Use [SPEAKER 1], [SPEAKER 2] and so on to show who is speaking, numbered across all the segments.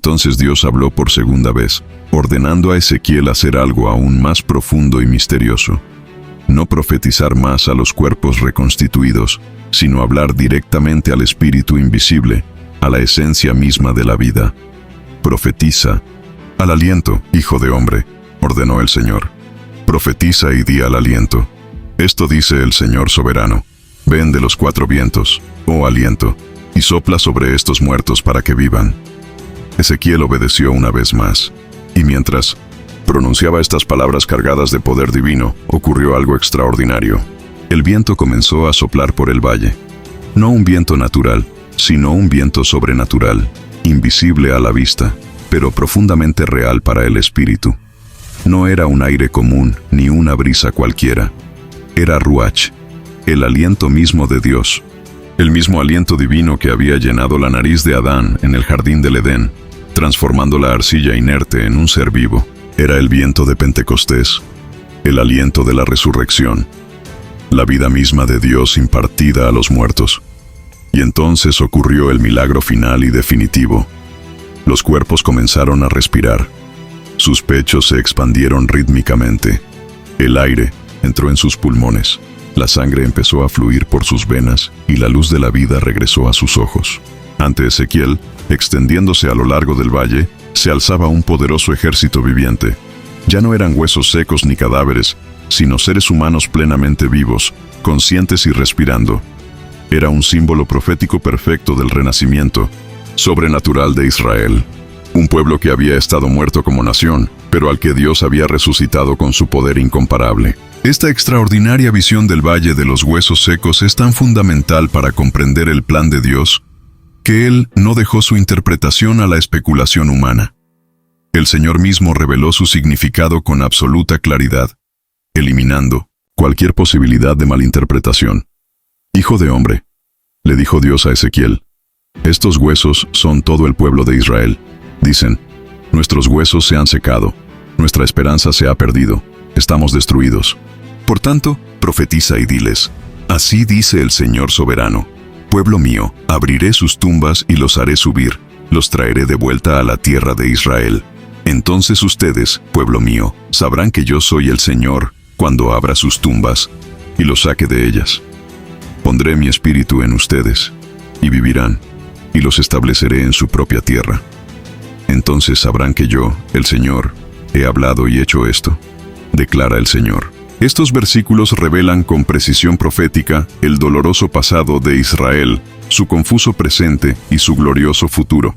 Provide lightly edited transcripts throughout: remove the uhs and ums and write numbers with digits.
[SPEAKER 1] Entonces Dios habló por segunda vez, ordenando a Ezequiel hacer algo aún más profundo y misterioso. No profetizar más a los cuerpos reconstituidos, sino hablar directamente al espíritu invisible, a la esencia misma de la vida. Profetiza. Al aliento, hijo de hombre, ordenó el Señor. Profetiza y di al aliento. Esto dice el Señor soberano. Ven de los cuatro vientos, oh aliento, y sopla sobre estos muertos para que vivan. Ezequiel obedeció una vez más, y mientras pronunciaba estas palabras cargadas de poder divino, ocurrió algo extraordinario. El viento comenzó a soplar por el valle. No un viento natural, sino un viento sobrenatural, invisible a la vista, pero profundamente real para el espíritu. No era un aire común, ni una brisa cualquiera. Era Ruach, el aliento mismo de Dios. El mismo aliento divino que había llenado la nariz de Adán en el jardín del Edén, transformando la arcilla inerte en un ser vivo. Era el viento de Pentecostés, el aliento de la resurrección, la vida misma de Dios impartida a los muertos. Y entonces ocurrió el milagro final y definitivo. Los cuerpos comenzaron a respirar. Sus pechos se expandieron rítmicamente. El aire entró en sus pulmones. La sangre empezó a fluir por sus venas y la luz de la vida regresó a sus ojos. Ante Ezequiel, extendiéndose a lo largo del valle, se alzaba un poderoso ejército viviente. Ya no eran huesos secos ni cadáveres, sino seres humanos plenamente vivos, conscientes y respirando. Era un símbolo profético perfecto del renacimiento sobrenatural de Israel. Un pueblo que había estado muerto como nación, pero al que Dios había resucitado con su poder incomparable. Esta extraordinaria visión del Valle de los Huesos Secos es tan fundamental para comprender el plan de Dios, que Él no dejó su interpretación a la especulación humana. El Señor mismo reveló su significado con absoluta claridad, eliminando cualquier posibilidad de malinterpretación. Hijo de hombre, le dijo Dios a Ezequiel, estos huesos son todo el pueblo de Israel. Dicen, nuestros huesos se han secado, nuestra esperanza se ha perdido, estamos destruidos. Por tanto, profetiza y diles, así dice el Señor soberano, pueblo mío, abriré sus tumbas y los haré subir, los traeré de vuelta a la tierra de Israel. Entonces ustedes, pueblo mío, sabrán que yo soy el Señor, cuando abra sus tumbas y los saque de ellas. Pondré mi espíritu en ustedes, y vivirán, y los estableceré en su propia tierra. Entonces sabrán que yo, el Señor, he hablado y hecho esto, declara el Señor. Estos versículos revelan con precisión profética el doloroso pasado de Israel, su confuso presente y su glorioso futuro.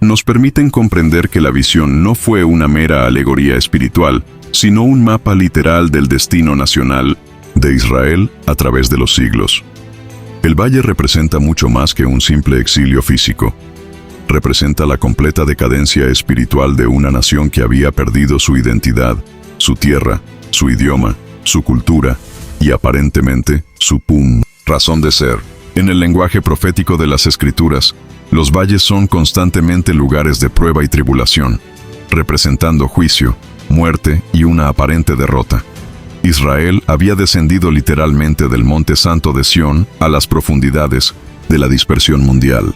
[SPEAKER 1] Nos permiten comprender que la visión no fue una mera alegoría espiritual, sino un mapa literal del destino nacional de Israel a través de los siglos. El valle representa mucho más que un simple exilio físico. Representa la completa decadencia espiritual de una nación que había perdido su identidad, su tierra, su idioma, su cultura y aparentemente su razón de ser. En el lenguaje profético de las Escrituras, los valles son constantemente lugares de prueba y tribulación, representando juicio, muerte y una aparente derrota. Israel había descendido literalmente del Monte Santo de Sión a las profundidades de la dispersión mundial,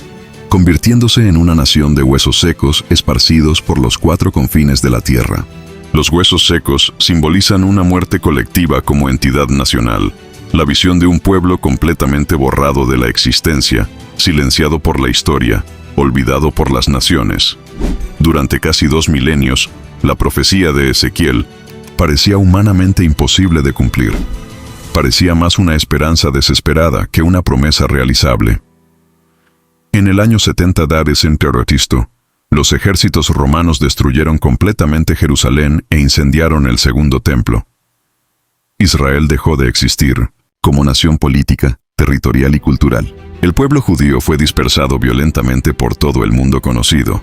[SPEAKER 1] convirtiéndose en una nación de huesos secos esparcidos por los cuatro confines de la tierra. Los huesos secos simbolizan una muerte colectiva como entidad nacional, la visión de un pueblo completamente borrado de la existencia, silenciado por la historia, olvidado por las naciones. Durante casi 2 milenios, la profecía de Ezequiel parecía humanamente imposible de cumplir. Parecía más una esperanza desesperada que una promesa realizable. En el año 70 d.C., los ejércitos romanos destruyeron completamente Jerusalén e incendiaron el segundo templo. Israel dejó de existir como nación política, territorial y cultural. El pueblo judío fue dispersado violentamente por todo el mundo conocido,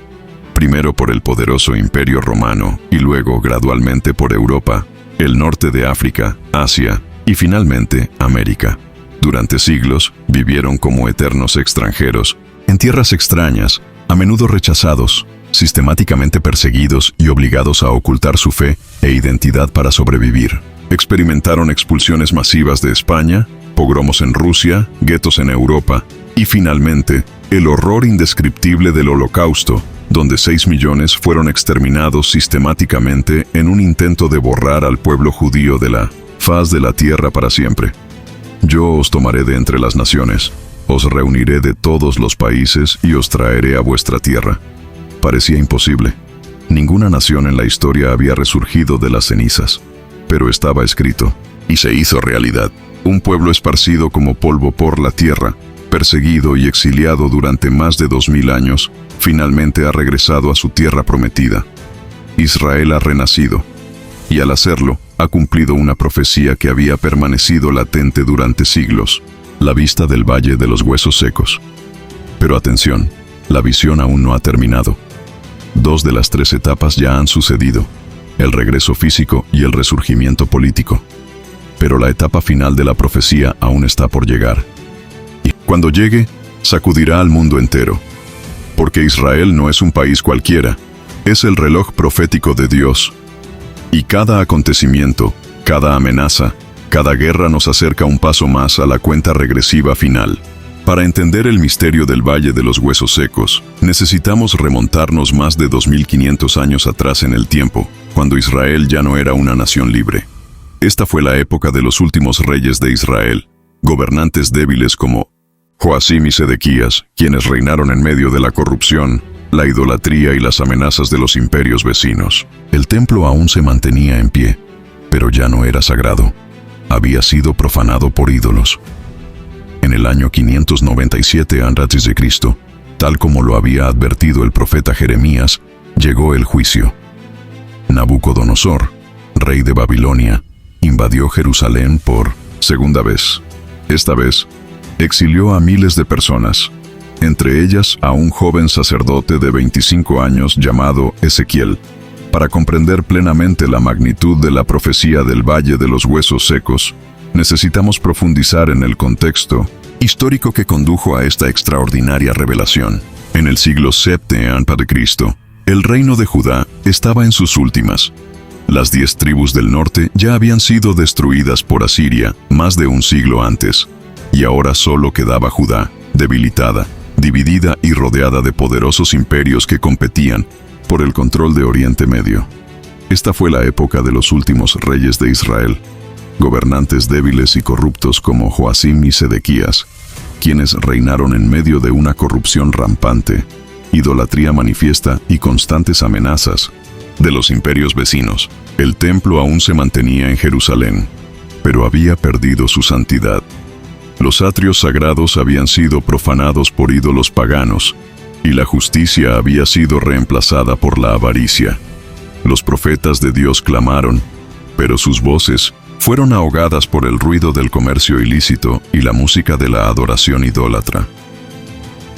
[SPEAKER 1] primero por el poderoso Imperio Romano y luego gradualmente por Europa, el norte de África, Asia y finalmente América. Durante siglos vivieron como eternos extranjeros, en tierras extrañas, a menudo rechazados, sistemáticamente perseguidos y obligados a ocultar su fe e identidad para sobrevivir. Experimentaron expulsiones masivas de España, pogromos en Rusia, guetos en Europa y finalmente el horror indescriptible del Holocausto, donde 6 millones fueron exterminados sistemáticamente en un intento de borrar al pueblo judío de la faz de la tierra para siempre. Yo os tomaré de entre las naciones, os reuniré de todos los países y os traeré a vuestra tierra. Parecía imposible. Ninguna nación en la historia había resurgido de las cenizas, pero estaba escrito, y se hizo realidad. Un pueblo esparcido como polvo por la tierra, perseguido y exiliado durante más de 2000 años, finalmente ha regresado a su tierra prometida. Israel ha renacido, y al hacerlo, ha cumplido una profecía que había permanecido latente durante siglos, la vista del Valle de los Huesos Secos. Pero atención, la visión aún no ha terminado. 2 de las 3 etapas ya han sucedido, el regreso físico y el resurgimiento político. Pero la etapa final de la profecía aún está por llegar. Y cuando llegue, sacudirá al mundo entero. Porque Israel no es un país cualquiera, es el reloj profético de Dios. Y cada acontecimiento, cada amenaza, cada guerra nos acerca un paso más a la cuenta regresiva final. Para entender el misterio del Valle de los Huesos Secos, necesitamos remontarnos más de 2500 años atrás en el tiempo, cuando Israel ya no era una nación libre. Esta fue la época de los últimos reyes de Israel, gobernantes débiles como Joacim y Sedequías, quienes reinaron en medio de la corrupción, la idolatría y las amenazas de los imperios vecinos. El templo aún se mantenía en pie, pero ya no era sagrado. Había sido profanado por ídolos. En el año 597 a.C., tal como lo había advertido el profeta Jeremías, llegó el juicio. Nabucodonosor, rey de Babilonia, invadió Jerusalén por segunda vez. Esta vez, exilió a miles de personas, entre ellas a un joven sacerdote de 25 años llamado Ezequiel. Para comprender plenamente la magnitud de la profecía del Valle de los Huesos Secos, necesitamos profundizar en el contexto histórico que condujo a esta extraordinaria revelación. En el siglo VII a.C., el reino de Judá estaba en sus últimas. Las 10 tribus del norte ya habían sido destruidas por Asiria más de un siglo antes, y ahora solo quedaba Judá, debilitada, dividida y rodeada de poderosos imperios que competían por el control de Oriente Medio. Esta fue la época de los últimos reyes de Israel, gobernantes débiles y corruptos como Joacim y Sedequías, quienes reinaron en medio de una corrupción rampante, idolatría manifiesta y constantes amenazas de los imperios vecinos. El templo aún se mantenía en Jerusalén, pero había perdido su santidad. Los atrios sagrados habían sido profanados por ídolos paganos, y la justicia había sido reemplazada por la avaricia. Los profetas de Dios clamaron, pero sus voces fueron ahogadas por el ruido del comercio ilícito y la música de la adoración idólatra.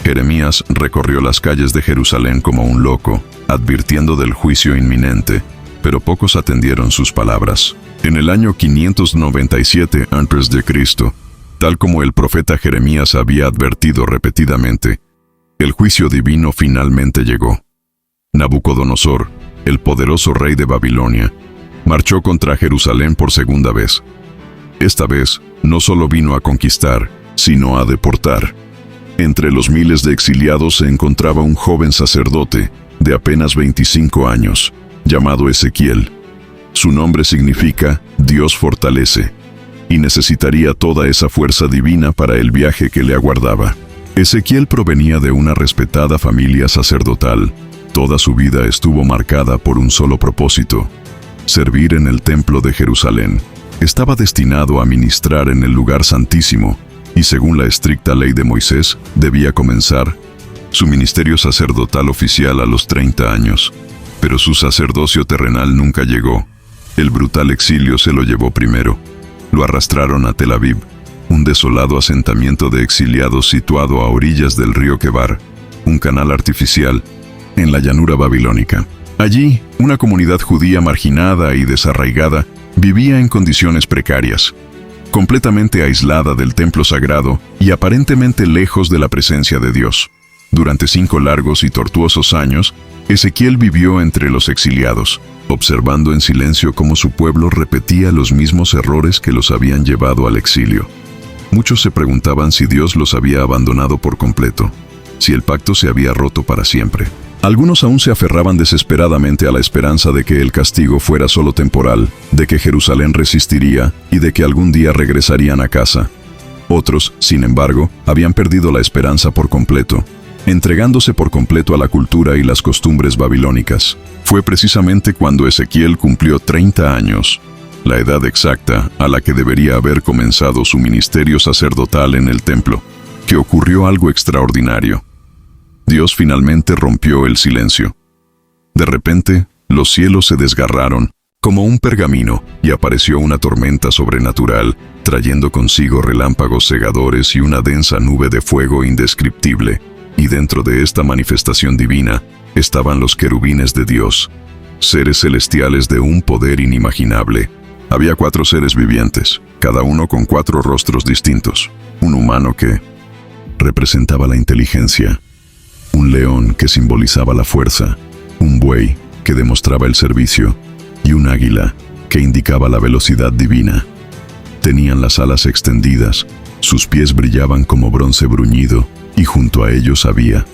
[SPEAKER 1] Jeremías recorrió las calles de Jerusalén como un loco, advirtiendo del juicio inminente, pero pocos atendieron sus palabras. En el año 597 a.C., tal como el profeta Jeremías había advertido repetidamente, el juicio divino finalmente llegó. Nabucodonosor, el poderoso rey de Babilonia, marchó contra Jerusalén por segunda vez. Esta vez, no solo vino a conquistar, sino a deportar. Entre los miles de exiliados se encontraba un joven sacerdote, de apenas 25 años, llamado Ezequiel. Su nombre significa Dios fortalece, y necesitaría toda esa fuerza divina para el viaje que le aguardaba. Ezequiel provenía de una respetada familia sacerdotal. Toda su vida estuvo marcada por un solo propósito: servir en el templo de Jerusalén. Estaba destinado a ministrar en el lugar santísimo, y según la estricta ley de Moisés, debía comenzar su ministerio sacerdotal oficial a los 30 años. Pero su sacerdocio terrenal nunca llegó. El brutal exilio se lo llevó primero. Lo arrastraron a Tel Aviv, un desolado asentamiento de exiliados situado a orillas del río Quebar, un canal artificial, en la llanura babilónica. Allí, una comunidad judía marginada y desarraigada vivía en condiciones precarias, completamente aislada del templo sagrado y aparentemente lejos de la presencia de Dios. Durante 5 largos y tortuosos años, Ezequiel vivió entre los exiliados, observando en silencio cómo su pueblo repetía los mismos errores que los habían llevado al exilio. Muchos se preguntaban si Dios los había abandonado por completo, si el pacto se había roto para siempre. Algunos aún se aferraban desesperadamente a la esperanza de que el castigo fuera solo temporal, de que Jerusalén resistiría y de que algún día regresarían a casa. Otros, sin embargo, habían perdido la esperanza por completo, entregándose por completo a la cultura y las costumbres babilónicas. Fue precisamente cuando Ezequiel cumplió 30 años, la edad exacta a la que debería haber comenzado su ministerio sacerdotal en el templo, que ocurrió algo extraordinario. Dios finalmente rompió el silencio. De repente, los cielos se desgarraron, como un pergamino, y apareció una tormenta sobrenatural, trayendo consigo relámpagos cegadores y una densa nube de fuego indescriptible. Y dentro de esta manifestación divina estaban los querubines de Dios, seres celestiales de un poder inimaginable. Había 4 seres vivientes, cada uno con 4 rostros distintos. Un humano que representaba la inteligencia, un león que simbolizaba la fuerza, un buey que demostraba el servicio y un águila que indicaba la velocidad divina. Tenían las alas extendidas, sus pies brillaban como bronce bruñido y junto a ellos había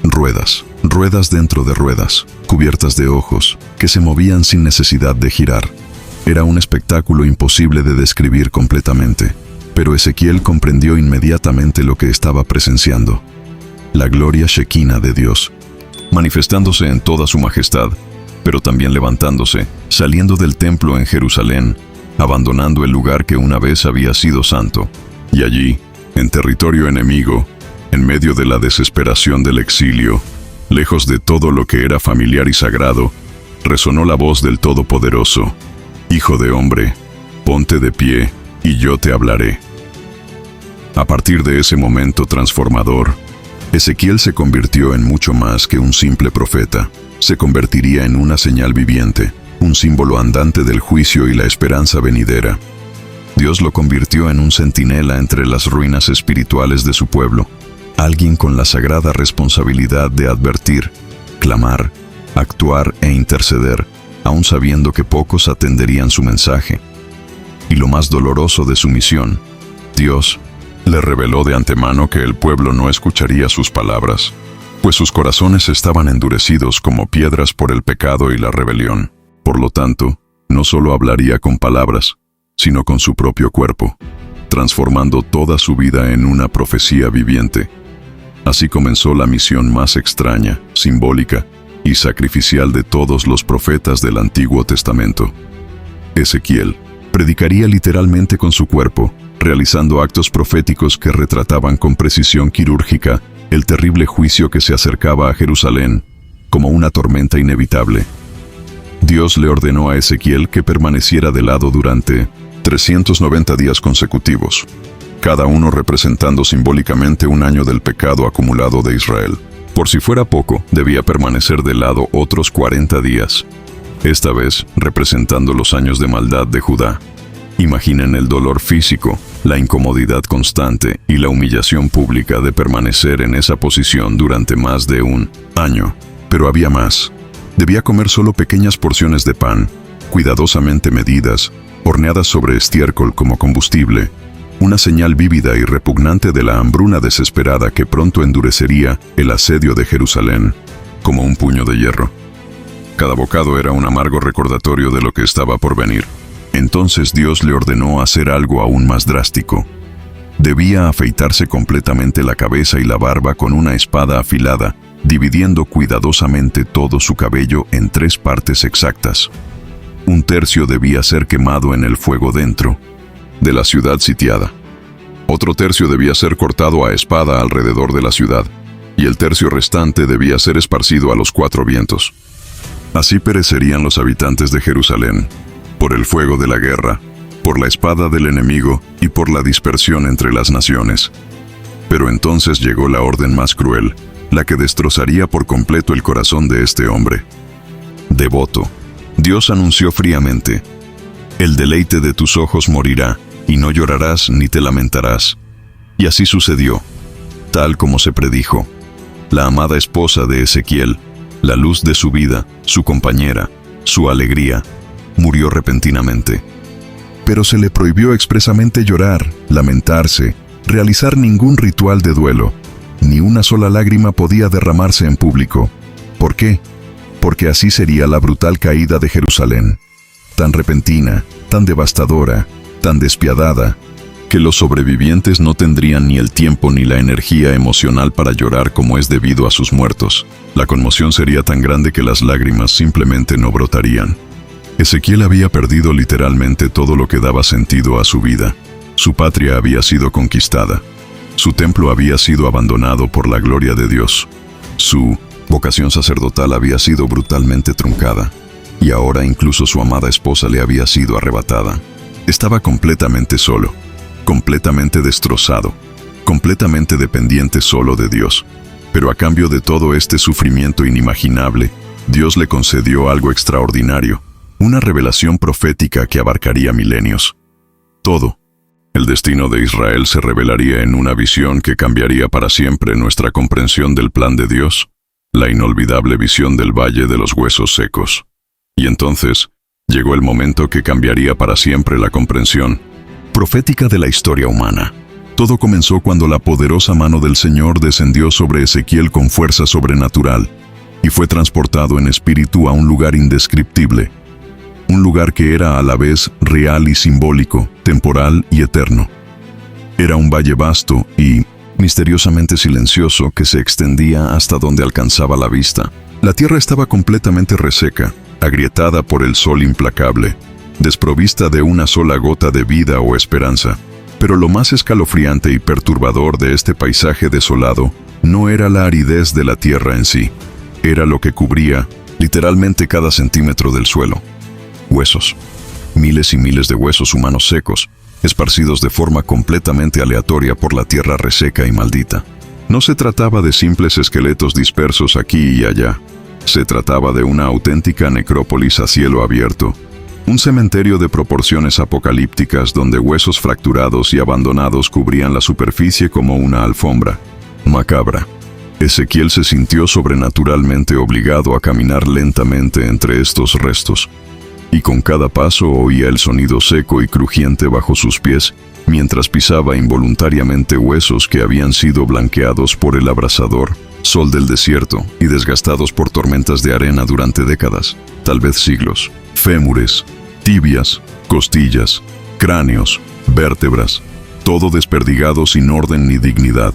[SPEAKER 1] ruedas, ruedas dentro de ruedas, cubiertas de ojos, que se movían sin necesidad de girar. Era un espectáculo imposible de describir completamente, pero Ezequiel comprendió inmediatamente lo que estaba presenciando. La gloria Shekinah de Dios, manifestándose en toda su majestad, pero también levantándose, saliendo del templo en Jerusalén, abandonando el lugar que una vez había sido santo. Y allí, en territorio enemigo, en medio de la desesperación del exilio, lejos de todo lo que era familiar y sagrado, resonó la voz del Todopoderoso: Hijo de hombre, ponte de pie, y yo te hablaré. A partir de ese momento transformador, Ezequiel se convirtió en mucho más que un simple profeta. Se convertiría en una señal viviente, un símbolo andante del juicio y la esperanza venidera. Dios lo convirtió en un centinela entre las ruinas espirituales de su pueblo, alguien con la sagrada responsabilidad de advertir, clamar, actuar e interceder, aun sabiendo que pocos atenderían su mensaje. Y lo más doloroso de su misión, Dios le reveló de antemano que el pueblo no escucharía sus palabras, pues sus corazones estaban endurecidos como piedras por el pecado y la rebelión. Por lo tanto, no solo hablaría con palabras, sino con su propio cuerpo, transformando toda su vida en una profecía viviente. Así comenzó la misión más extraña, simbólica y sacrificial de todos los profetas del Antiguo Testamento. Ezequiel predicaría literalmente con su cuerpo, realizando actos proféticos que retrataban con precisión quirúrgica el terrible juicio que se acercaba a Jerusalén, como una tormenta inevitable. Dios le ordenó a Ezequiel que permaneciera de lado durante 390 días consecutivos, cada uno representando simbólicamente un año del pecado acumulado de Israel. Por si fuera poco, debía permanecer de lado otros 40 días, esta vez representando los años de maldad de Judá. Imaginen el dolor físico, la incomodidad constante y la humillación pública de permanecer en esa posición durante más de un año. Pero había más. Debía comer solo pequeñas porciones de pan, cuidadosamente medidas, horneadas sobre estiércol como combustible, una señal vívida y repugnante de la hambruna desesperada que pronto endurecería el asedio de Jerusalén, como un puño de hierro. Cada bocado era un amargo recordatorio de lo que estaba por venir. Entonces Dios le ordenó hacer algo aún más drástico. Debía afeitarse completamente la cabeza y la barba con una espada afilada, dividiendo cuidadosamente todo su cabello en 3 partes exactas. Un tercio debía ser quemado en el fuego dentro de la ciudad sitiada. Otro tercio debía ser cortado a espada alrededor de la ciudad, y el tercio restante debía ser esparcido a los 4 vientos. Así perecerían los habitantes de Jerusalén, por el fuego de la guerra, por la espada del enemigo y por la dispersión entre las naciones. Pero entonces llegó la orden más cruel, la que destrozaría por completo el corazón de este hombre. Devoto, Dios anunció fríamente: el deleite de tus ojos morirá, y no llorarás ni te lamentarás. Y así sucedió, tal como se predijo. La amada esposa de Ezequiel, la luz de su vida, su compañera, su alegría, murió repentinamente. Pero se le prohibió expresamente llorar, lamentarse, realizar ningún ritual de duelo. Ni una sola lágrima podía derramarse en público. ¿Por qué? Porque así sería la brutal caída de Jerusalén, tan repentina, tan devastadora, tan despiadada, que los sobrevivientes no tendrían ni el tiempo ni la energía emocional para llorar como es debido a sus muertos. La conmoción sería tan grande que las lágrimas simplemente no brotarían. Ezequiel había perdido literalmente todo lo que daba sentido a su vida. Su patria había sido conquistada. Su templo había sido abandonado por la gloria de Dios. Su vocación sacerdotal había sido brutalmente truncada. Y ahora incluso su amada esposa le había sido arrebatada. Estaba completamente solo, completamente destrozado, completamente dependiente solo de Dios. Pero a cambio de todo este sufrimiento inimaginable, Dios le concedió algo extraordinario, una revelación profética que abarcaría milenios. Todo. El destino de Israel se revelaría en una visión que cambiaría para siempre nuestra comprensión del plan de Dios, la inolvidable visión del Valle de los Huesos Secos. Y entonces, llegó el momento que cambiaría para siempre la comprensión profética de la historia humana. Todo comenzó cuando la poderosa mano del Señor descendió sobre Ezequiel con fuerza sobrenatural y fue transportado en espíritu a un lugar indescriptible. Un lugar que era a la vez real y simbólico, temporal y eterno. Era un valle vasto y misteriosamente silencioso que se extendía hasta donde alcanzaba la vista. La tierra estaba completamente reseca, agrietada por el sol implacable, desprovista de una sola gota de vida o esperanza. Pero lo más escalofriante y perturbador de este paisaje desolado no era la aridez de la tierra en sí, era lo que cubría literalmente cada centímetro del suelo. Huesos. Miles y miles de huesos humanos secos, esparcidos de forma completamente aleatoria por la tierra reseca y maldita. No se trataba de simples esqueletos dispersos aquí y allá. Se trataba de una auténtica necrópolis a cielo abierto, un cementerio de proporciones apocalípticas donde huesos fracturados y abandonados cubrían la superficie como una alfombra. Macabra. Ezequiel se sintió sobrenaturalmente obligado a caminar lentamente entre estos restos. Y con cada paso oía el sonido seco y crujiente bajo sus pies, mientras pisaba involuntariamente huesos que habían sido blanqueados por el abrasador sol del desierto y desgastados por tormentas de arena durante décadas, tal vez siglos. Fémures, tibias, costillas, cráneos, vértebras, todo desperdigado sin orden ni dignidad.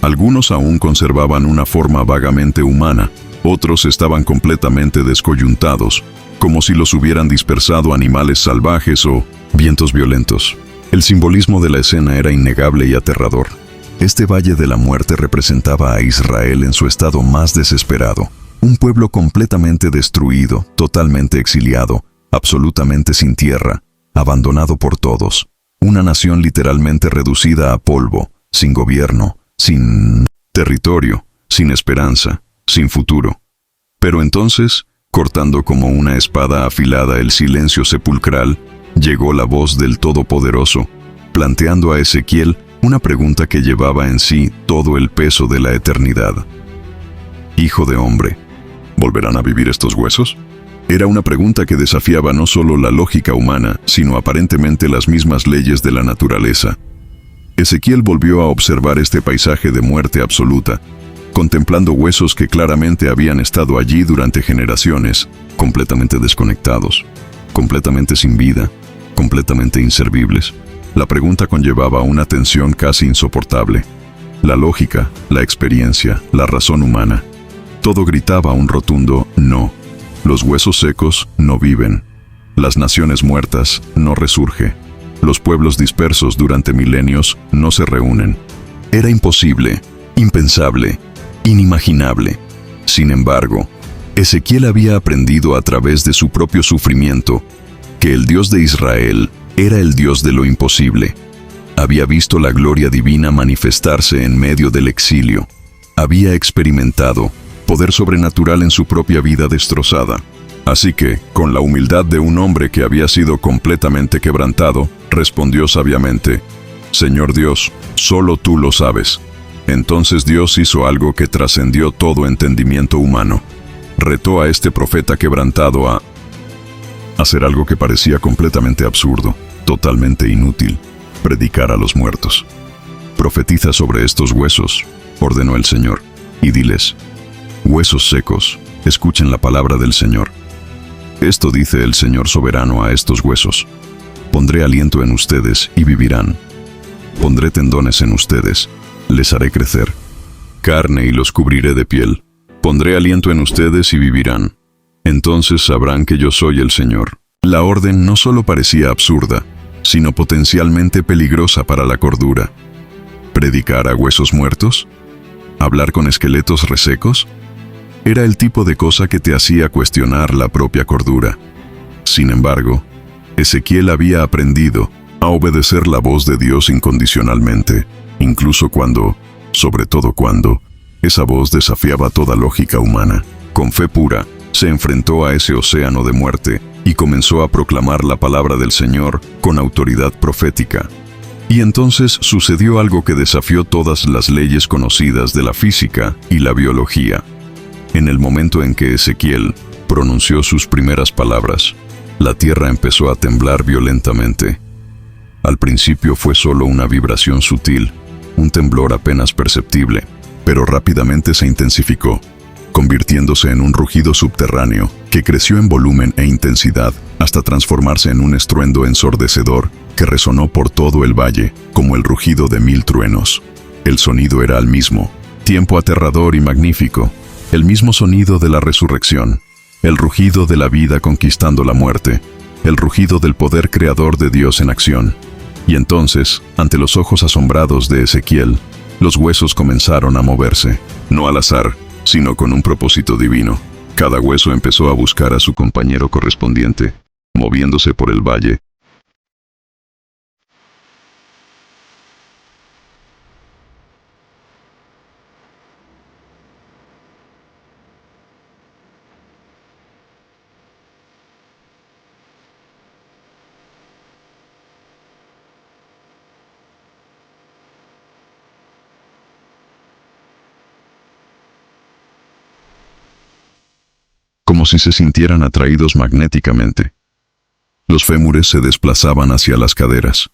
[SPEAKER 1] Algunos aún conservaban una forma vagamente humana, otros estaban completamente descoyuntados, como si los hubieran dispersado animales salvajes o vientos violentos. El simbolismo de la escena era innegable y aterrador. Este valle de la muerte representaba a Israel en su estado más desesperado, un pueblo completamente destruido, totalmente exiliado, absolutamente sin tierra, abandonado por todos, una nación literalmente reducida a polvo, sin gobierno, sin territorio, sin esperanza, sin futuro. Pero entonces, cortando como una espada afilada el silencio sepulcral, llegó la voz del Todopoderoso, planteando a Ezequiel una pregunta que llevaba en sí todo el peso de la eternidad. Hijo de hombre, ¿volverán a vivir estos huesos? Era una pregunta que desafiaba no solo la lógica humana, sino aparentemente las mismas leyes de la naturaleza. Ezequiel volvió a observar este paisaje de muerte absoluta, contemplando huesos que claramente habían estado allí durante generaciones, completamente desconectados, completamente sin vida, completamente inservibles. La pregunta conllevaba una tensión casi insoportable. La lógica, la experiencia, la razón humana. Todo gritaba un rotundo no. Los huesos secos no viven. Las naciones muertas no resurge. Los pueblos dispersos durante milenios no se reúnen. Era imposible, impensable, inimaginable. Sin embargo, Ezequiel había aprendido a través de su propio sufrimiento que el Dios de Israel era el Dios de lo imposible. Había visto la gloria divina manifestarse en medio del exilio. Había experimentado poder sobrenatural en su propia vida destrozada. Así que, con la humildad de un hombre que había sido completamente quebrantado, respondió sabiamente: Señor Dios, solo tú lo sabes. Entonces Dios hizo algo que trascendió todo entendimiento humano. Retó a este profeta quebrantado a hacer algo que parecía completamente absurdo, totalmente inútil: predicar a los muertos. Profetiza sobre estos huesos, ordenó el Señor, y diles: huesos secos, escuchen la palabra del Señor. Esto dice el Señor soberano a estos huesos: pondré aliento en ustedes y vivirán. Pondré tendones en ustedes, les haré crecer carne y los cubriré de piel. Pondré aliento en ustedes y vivirán. Entonces sabrán que yo soy el Señor. La orden no solo parecía absurda, sino potencialmente peligrosa para la cordura. ¿Predicar a huesos muertos? ¿Hablar con esqueletos resecos? Era el tipo de cosa que te hacía cuestionar la propia cordura. Sin embargo, Ezequiel había aprendido a obedecer la voz de Dios incondicionalmente, incluso cuando, sobre todo cuando, esa voz desafiaba toda lógica humana. Con fe pura, se enfrentó a ese océano de muerte y comenzó a proclamar la palabra del Señor con autoridad profética. Y entonces sucedió algo que desafió todas las leyes conocidas de la física y la biología. En el momento en que Ezequiel pronunció sus primeras palabras, la tierra empezó a temblar violentamente. Al principio fue solo una vibración sutil, un temblor apenas perceptible, pero rápidamente se intensificó, convirtiéndose en un rugido subterráneo que creció en volumen e intensidad hasta transformarse en un estruendo ensordecedor que resonó por todo el valle como el rugido de 1000 truenos. El sonido era el mismo, tiempo aterrador y magnífico, el mismo sonido de la resurrección, el rugido de la vida conquistando la muerte, el rugido del poder creador de Dios en acción. Y entonces, ante los ojos asombrados de Ezequiel, los huesos comenzaron a moverse, no al azar, sino con un propósito divino. Cada hueso empezó a buscar a su compañero correspondiente, moviéndose por el valle. Como si se sintieran atraídos magnéticamente. Los fémures se desplazaban hacia las caderas.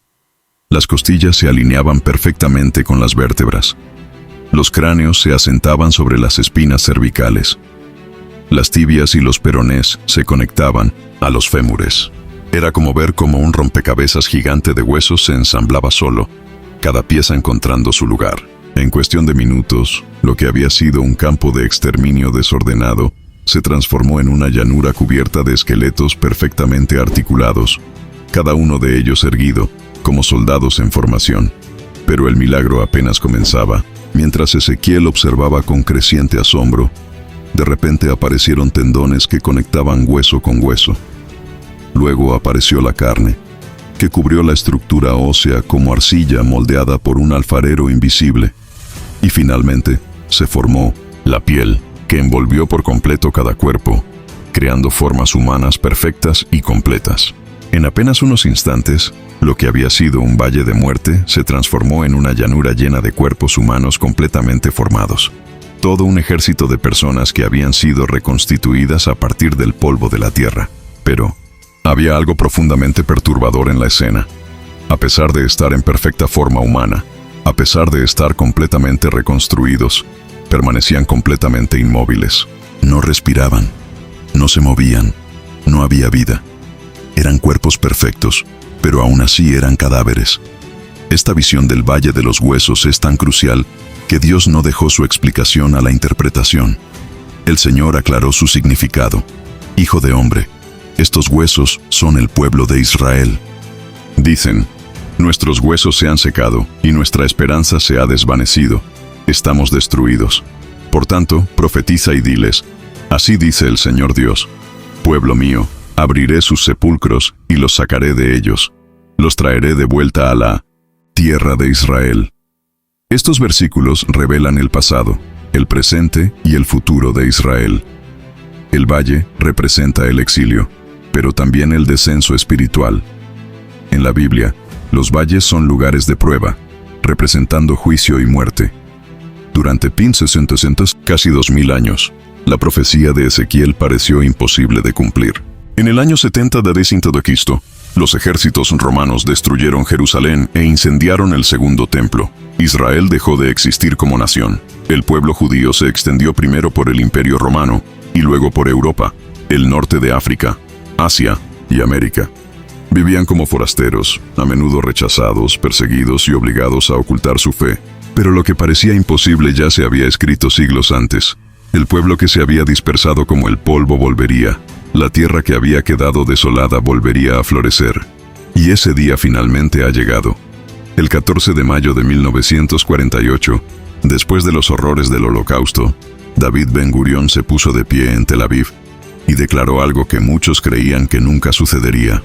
[SPEAKER 1] Las costillas se alineaban perfectamente con las vértebras. Los cráneos se asentaban sobre las espinas cervicales. Las tibias y los peronés se conectaban a los fémures. Era como ver cómo un rompecabezas gigante de huesos se ensamblaba solo, cada pieza encontrando su lugar. En cuestión de minutos, lo que había sido un campo de exterminio desordenado se transformó en una llanura cubierta de esqueletos perfectamente articulados, cada uno de ellos erguido, como soldados en formación. Pero el milagro apenas comenzaba. Mientras Ezequiel observaba con creciente asombro, de repente aparecieron tendones que conectaban hueso con hueso. Luego apareció la carne, que cubrió la estructura ósea como arcilla moldeada por un alfarero invisible. Y finalmente, se formó la piel, que envolvió por completo cada cuerpo, creando formas humanas perfectas y completas. En apenas unos instantes, lo que había sido un valle de muerte se transformó en una llanura llena de cuerpos humanos completamente formados. Todo un ejército de personas que habían sido reconstituidas a partir del polvo de la tierra. Pero había algo profundamente perturbador en la escena. A pesar de estar en perfecta forma humana, a pesar de estar completamente reconstruidos, permanecían completamente inmóviles. No respiraban, no se movían, no había vida. Eran cuerpos perfectos, pero aún así eran cadáveres. Esta visión del Valle de los Huesos es tan crucial que Dios no dejó su explicación a la interpretación. El Señor aclaró su significado. Hijo de hombre, estos huesos son el pueblo de Israel. Dicen, nuestros huesos se han secado y nuestra esperanza se ha desvanecido. Estamos destruidos. Por tanto, profetiza y diles, así dice el Señor Dios, pueblo mío, abriré sus sepulcros y los sacaré de ellos. Los traeré de vuelta a la tierra de Israel. Estos versículos revelan el pasado, el presente y el futuro de Israel. El valle representa el exilio, pero también el descenso espiritual. En la Biblia, los valles son lugares de prueba, representando juicio y muerte. Durante 60, casi 2000 años, la profecía de Ezequiel pareció imposible de cumplir. En el año 70 d.C., los ejércitos romanos destruyeron Jerusalén e incendiaron el segundo templo. Israel dejó de existir como nación. El pueblo judío se extendió primero por el Imperio Romano y luego por Europa, el norte de África, Asia y América. Vivían como forasteros, a menudo rechazados, perseguidos y obligados a ocultar su fe. Pero lo que parecía imposible ya se había escrito siglos antes. El pueblo que se había dispersado como el polvo volvería. La tierra que había quedado desolada volvería a florecer. Y ese día finalmente ha llegado. El 14 de mayo de 1948, después de los horrores del Holocausto, David Ben-Gurión se puso de pie en Tel Aviv y declaró algo que muchos creían que nunca sucedería.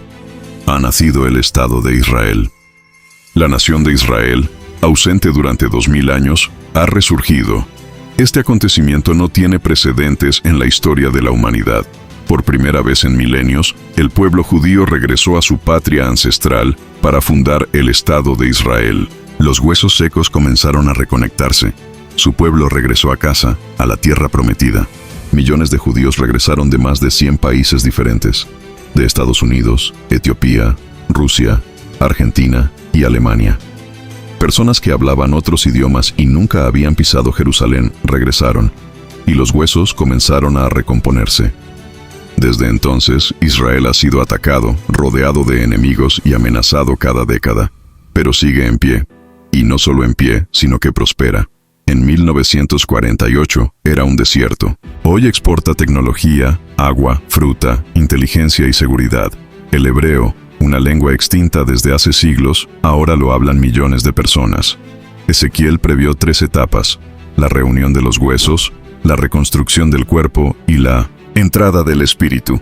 [SPEAKER 1] Ha nacido el Estado de Israel. La nación de Israel, ausente durante 2000 años, ha resurgido. Este acontecimiento no tiene precedentes en la historia de la humanidad. Por primera vez en milenios, el pueblo judío regresó a su patria ancestral para fundar el Estado de Israel. Los huesos secos comenzaron a reconectarse. Su pueblo regresó a casa, a la tierra prometida. Millones de judíos regresaron de más de 100 países diferentes, de Estados Unidos, Etiopía, Rusia, Argentina y Alemania. Personas que hablaban otros idiomas y nunca habían pisado Jerusalén regresaron, y los huesos comenzaron a recomponerse. Desde entonces, Israel ha sido atacado, rodeado de enemigos y amenazado cada década, pero sigue en pie, y no solo en pie, sino que prospera. En 1948 era un desierto. Hoy exporta tecnología, agua, fruta, inteligencia y seguridad. El hebreo, una lengua extinta desde hace siglos, ahora lo hablan millones de personas. Ezequiel previó 3 etapas: la reunión de los huesos, la reconstrucción del cuerpo y la entrada del espíritu.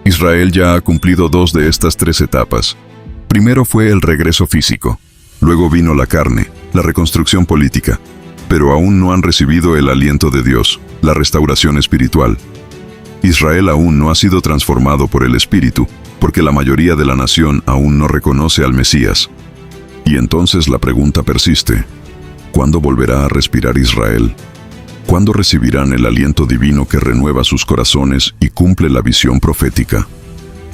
[SPEAKER 1] Israel ya ha cumplido 2 de estas 3 etapas. Primero fue el regreso físico. Luego vino la carne, la reconstrucción política. Pero aún no han recibido el aliento de Dios, la restauración espiritual. Israel aún no ha sido transformado por el Espíritu, porque la mayoría de la nación aún no reconoce al Mesías. Y entonces la pregunta persiste: ¿cuándo volverá a respirar Israel? ¿Cuándo recibirán el aliento divino que renueva sus corazones y cumple la visión profética?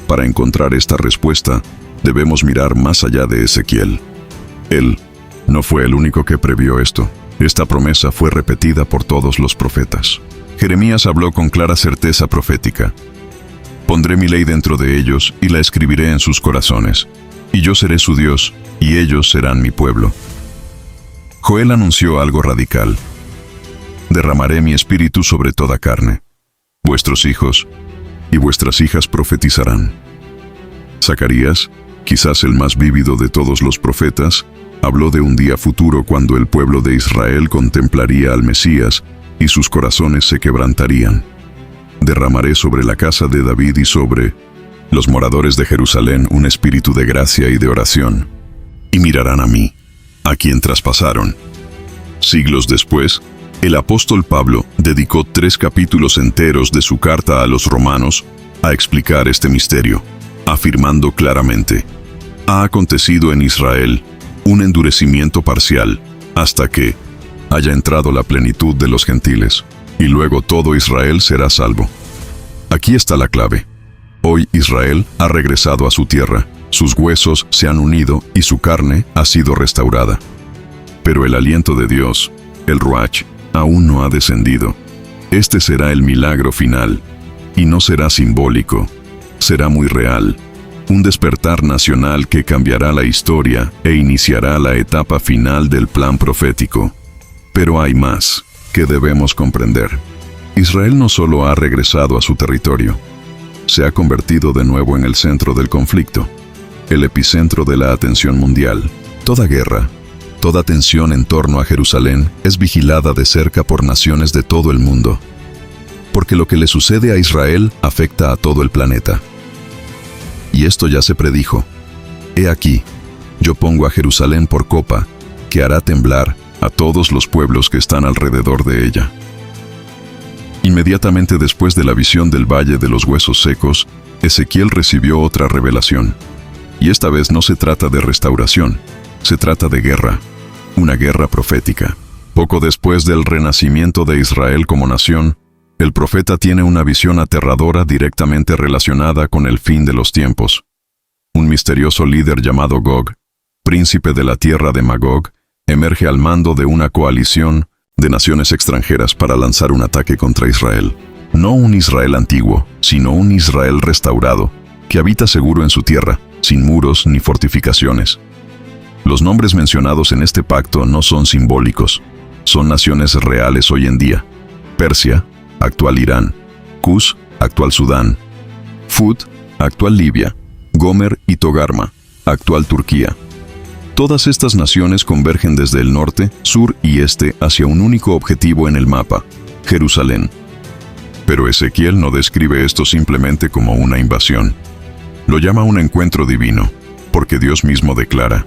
[SPEAKER 1] Para encontrar esta respuesta, debemos mirar más allá de Ezequiel. Él no fue el único que previó esto. Esta promesa fue repetida por todos los profetas. Jeremías habló con clara certeza profética: pondré mi ley dentro de ellos y la escribiré en sus corazones, y yo seré su Dios, y ellos serán mi pueblo. Joel anunció algo radical: derramaré mi espíritu sobre toda carne. Vuestros hijos y vuestras hijas profetizarán. Zacarías, quizás el más vívido de todos los profetas, habló de un día futuro cuando el pueblo de Israel contemplaría al Mesías y sus corazones se quebrantarían. Derramaré sobre la casa de David y sobre los moradores de Jerusalén un espíritu de gracia y de oración, y mirarán a mí, a quien traspasaron. Siglos después, el apóstol Pablo dedicó 3 capítulos enteros de su carta a los romanos a explicar este misterio, afirmando claramente: ha acontecido en Israel un endurecimiento parcial, hasta que haya entrado la plenitud de los gentiles, y luego todo Israel será salvo. Aquí está la clave. Hoy Israel ha regresado a su tierra, sus huesos se han unido y su carne ha sido restaurada. Pero el aliento de Dios, el Ruach, aún no ha descendido. Este será el milagro final, y no será simbólico, será muy real. Un despertar nacional que cambiará la historia e iniciará la etapa final del plan profético. Pero hay más que debemos comprender. Israel no solo ha regresado a su territorio, se ha convertido de nuevo en el centro del conflicto, el epicentro de la atención mundial. Toda guerra, toda tensión en torno a Jerusalén es vigilada de cerca por naciones de todo el mundo, porque lo que le sucede a Israel afecta a todo el planeta. Y esto ya se predijo. He aquí, yo pongo a Jerusalén por copa, que hará temblar a todos los pueblos que están alrededor de ella. Inmediatamente después de la visión del Valle de los Huesos Secos, Ezequiel recibió otra revelación. Y esta vez no se trata de restauración, se trata de guerra, una guerra profética. Poco después del renacimiento de Israel como nación, el profeta tiene una visión aterradora directamente relacionada con el fin de los tiempos. Un misterioso líder llamado Gog, príncipe de la tierra de Magog, emerge al mando de una coalición de naciones extranjeras para lanzar un ataque contra Israel. No un Israel antiguo, sino un Israel restaurado, que habita seguro en su tierra, sin muros ni fortificaciones. Los nombres mencionados en este pacto no son simbólicos, son naciones reales hoy en día. Persia, actual Irán; Cus, actual Sudán; Fud, actual Libia; Gomer y Togarma, actual Turquía. Todas estas naciones convergen desde el norte, sur y este hacia un único objetivo en el mapa: Jerusalén. Pero Ezequiel no describe esto simplemente como una invasión. Lo llama un encuentro divino, porque Dios mismo declara: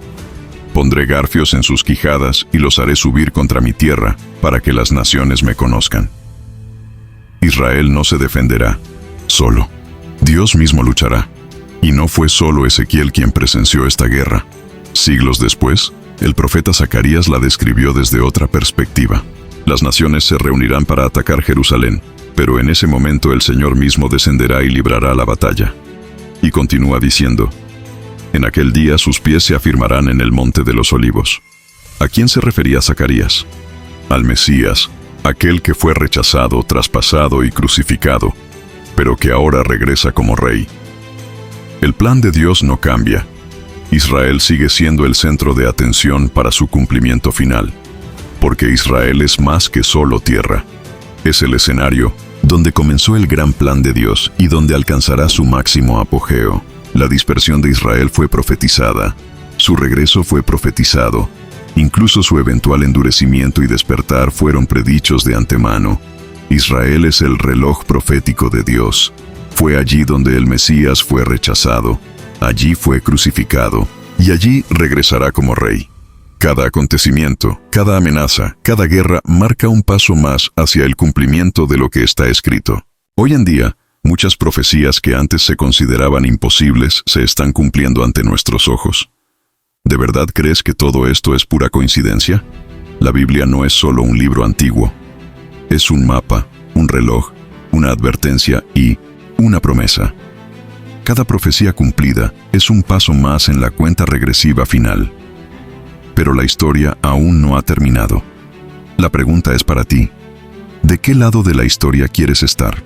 [SPEAKER 1] «Pondré garfios en sus quijadas y los haré subir contra mi tierra, para que las naciones me conozcan». Israel no se defenderá solo. Dios mismo luchará. Y no fue solo Ezequiel quien presenció esta guerra. Siglos después, el profeta Zacarías la describió desde otra perspectiva. Las naciones se reunirán para atacar Jerusalén, pero en ese momento el Señor mismo descenderá y librará la batalla. Y continúa diciendo: «En aquel día sus pies se afirmarán en el monte de los olivos». ¿A quién se refería Zacarías? Al Mesías, aquel que fue rechazado, traspasado y crucificado, pero que ahora regresa como rey. El plan de Dios no cambia. Israel sigue siendo el centro de atención para su cumplimiento final, porque Israel es más que solo tierra. Es el escenario donde comenzó el gran plan de Dios y donde alcanzará su máximo apogeo. La dispersión de Israel fue profetizada, su regreso fue profetizado, incluso su eventual endurecimiento y despertar fueron predichos de antemano. Israel es el reloj profético de Dios. Fue allí donde el Mesías fue rechazado, allí fue crucificado, y allí regresará como rey. Cada acontecimiento, cada amenaza, cada guerra marca un paso más hacia el cumplimiento de lo que está escrito. Hoy en día, muchas profecías que antes se consideraban imposibles se están cumpliendo ante nuestros ojos. ¿De verdad crees que todo esto es pura coincidencia? La Biblia no es solo un libro antiguo. Es un mapa, un reloj, una advertencia y una promesa. Cada profecía cumplida es un paso más en la cuenta regresiva final. Pero la historia aún no ha terminado. La pregunta es para ti: ¿de qué lado de la historia quieres estar?